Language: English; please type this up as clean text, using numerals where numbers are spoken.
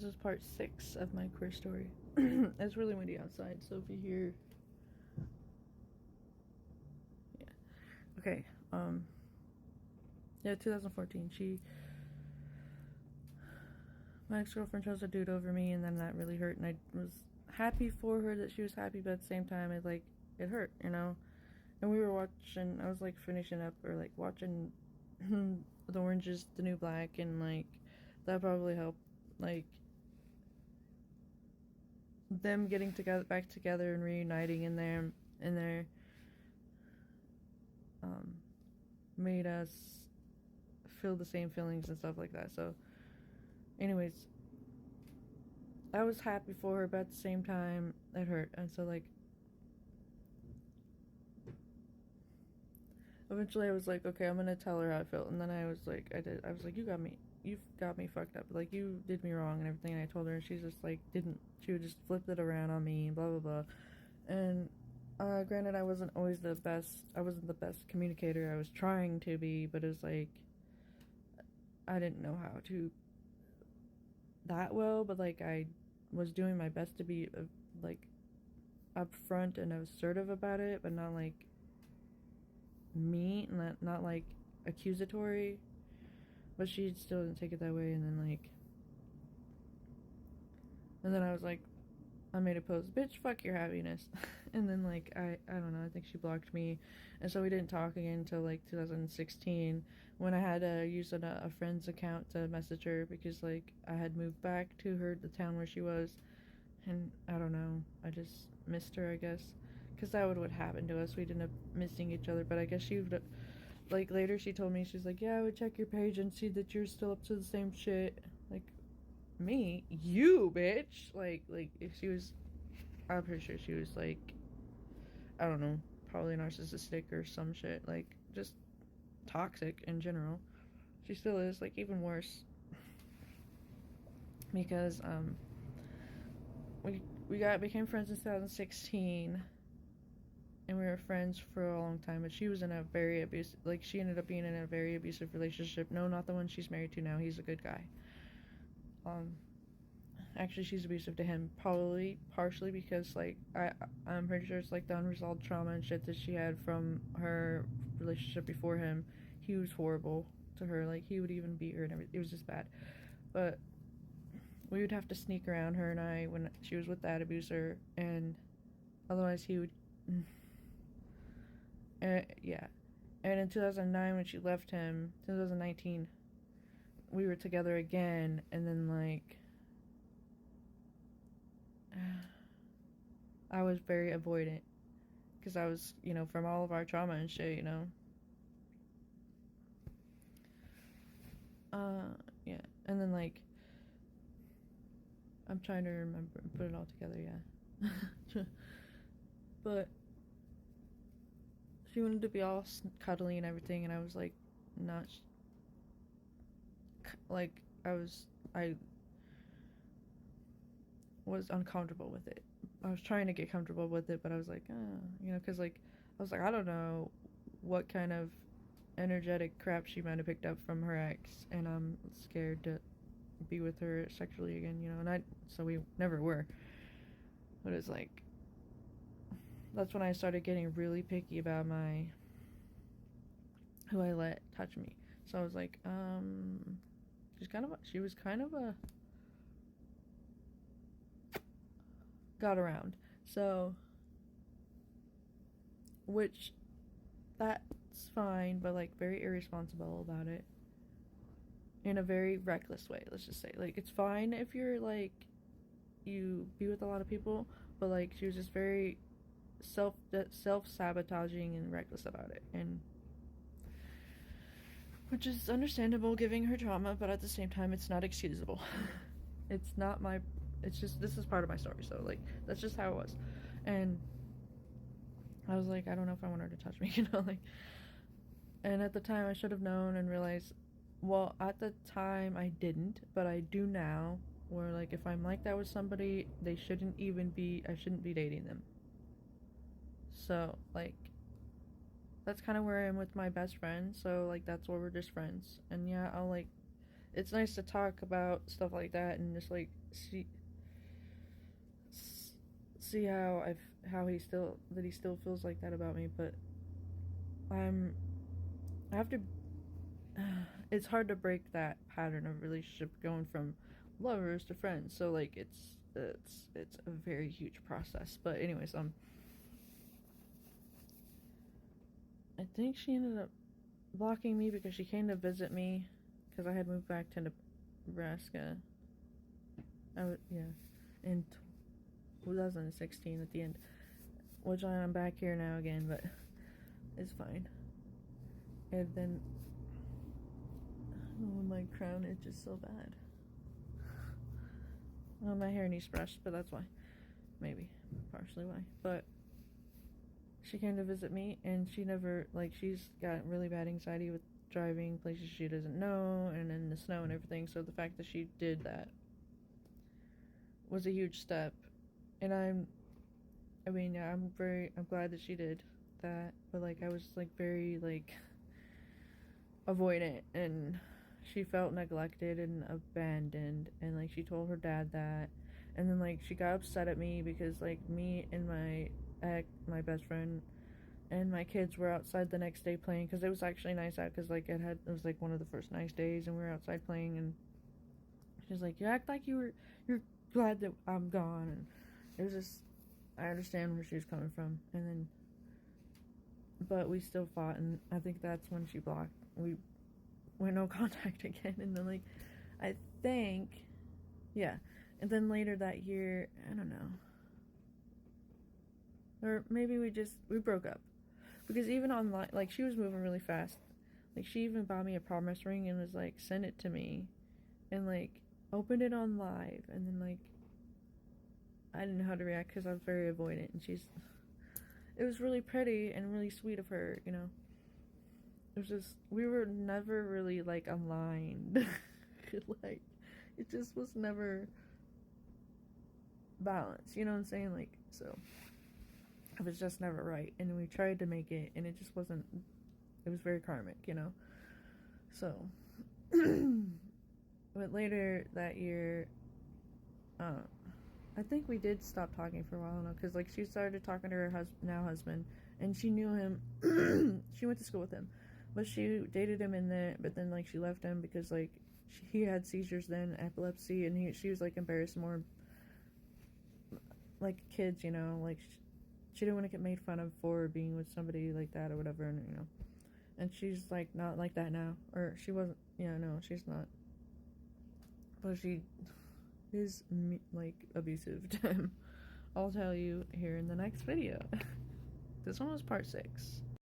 This is part 6 of my queer story. It's really windy outside, so if you hear... Yeah. Okay, yeah, 2014, my ex-girlfriend chose a dude over me, and then that really hurt, and I was happy for her that she was happy, but at the same time, it hurt, you know? And we were watching, I was, like, finishing up, or, like, watching The Orange is the New Black, and, like, that probably helped, like, them getting back together and reuniting in there, made us feel the same feelings and stuff like that. So, anyways, I was happy for her, but at the same time, it hurt. And so, like, eventually I was like, okay, I'm gonna tell her how I felt. And then I was like, I was like, you've got me fucked up. Like, you did me wrong and everything. And I told her, and she's just like, she would just flip it around on me, and blah, blah, blah. And, granted, I wasn't the best communicator. I was trying to be, but it was like, I didn't know how to that well, but, like, I was doing my best to be, like, upfront and assertive about it, but not, like, mean, not like, accusatory. But she still didn't take it that way, and then I was like, I made a post, bitch, fuck your happiness. And then, like, I don't know, I think she blocked me. And so we didn't talk again until, like, 2016, when I had to use a friend's account to message her, because, like, I had moved back to the town where she was. And I don't know, I just missed her, I guess. Because that would happen to us. We'd end up missing each other. But I guess she would, like, later she told me, she's like, yeah, I would check your page and see that you're still up to the same shit. Like, me? You, bitch! Like, if she was... I'm pretty sure she was, like, I don't know, probably narcissistic or some shit. Like, just toxic in general. She still is, like, even worse. Because, we became friends in 2016, and we were friends for a long time, but she was in a very abusive, like, she ended up being in a very abusive relationship. No, not the one she's married to now. He's a good guy. Actually, she's abusive to him, probably partially because, like, I'm pretty sure it's, like, the unresolved trauma and shit that she had from her relationship before him. He was horrible to her. Like, he would even beat her and everything. It was just bad. But we would have to sneak around, her and I, when she was with that abuser, and otherwise he would... yeah. And in 2009, when she left him, 2019, we were together again, and then, like... I was very avoidant. Because I was, you know, from all of our trauma and shit, you know? Yeah. And then, like... I'm trying to remember and put it all together, yeah. But... she wanted to be all cuddly and everything, and I was, like, not... like, I was uncomfortable with it. I was trying to get comfortable with it, but I was like, you know, because, like, I was like, I don't know what kind of energetic crap she might have picked up from her ex, and I'm scared to be with her sexually again, you know, and so we never were. But it's like, that's when I started getting really picky about who I let touch me. So I was like, she was kind of a got around. So, which, that's fine, but, like, very irresponsible about it. In a very reckless way, let's just say. Like, it's fine if you're, like, you be with a lot of people, but, like, she was just very self-sabotaging and reckless about it. And, which is understandable given her trauma, but at the same time, it's not excusable. It's not my... It's just, this is part of my story, so, like, that's just how it was. And I was like, I don't know if I want her to touch me, you know, like... And at the time, I should have known and realized... Well, at the time, I didn't, but I do now, where, like, if I'm like that with somebody, I shouldn't be dating them. So, like... That's kind of where I am with my best friend, so, like, that's where we're just friends. And yeah, I'll, like... it's nice to talk about stuff like that and just like see how he still feels like that about me. But I have to. It's hard to break that pattern of relationship going from lovers to friends. So like it's a very huge process. But anyways, I think she ended up blocking me because she came to visit me because I had moved back to Nebraska. In 2016 at the end, which I'm back here now again, but it's fine. And then my crown itches so bad. Well, my hair needs brushed, but that's why. Maybe. Partially why. But she came to visit me, and she never, like, she's got really bad anxiety with driving places she doesn't know, and in the snow and everything, so the fact that she did that was a huge step. And I'm glad that she did that, but, like, I was, like, very, like, avoidant, and she felt neglected and abandoned, and like she told her dad that, and then like she got upset at me because like me and my best friend and my kids were outside the next day playing, because it was actually nice out, because like it was like one of the first nice days, and we were outside playing, and she's like, you act like you're glad that I'm gone. And it was just, I understand where she was coming from. And then but we still fought, and I think that's when she blocked. We went no contact again, and then like I think, yeah, and then later that year, I don't know, or maybe we broke up, because even online, like she was moving really fast. Like she even bought me a promise ring and was like, send it to me, and like opened it on live, and then like I didn't know how to react because I was very avoidant, and it was really pretty and really sweet of her, you know. It was just, we were never really like aligned. Like it just was never balanced, you know what I'm saying? Like, so it was just never right, and we tried to make it, and it just wasn't. It was very karmic, you know. So but later that year, I think we did stop talking for a while now, because like she started talking to her now husband, and she knew him. She went to school with him, but she dated him but then like she left him because like he had seizures then, epilepsy, and she was like embarrassed more, like kids, you know, like she didn't want to get made fun of for being with somebody like that or whatever, and you know, and she's like not like that now, or she wasn't, yeah, no, she's not, but she is like abusive to him. I'll tell you here in the next video. This one was part 6.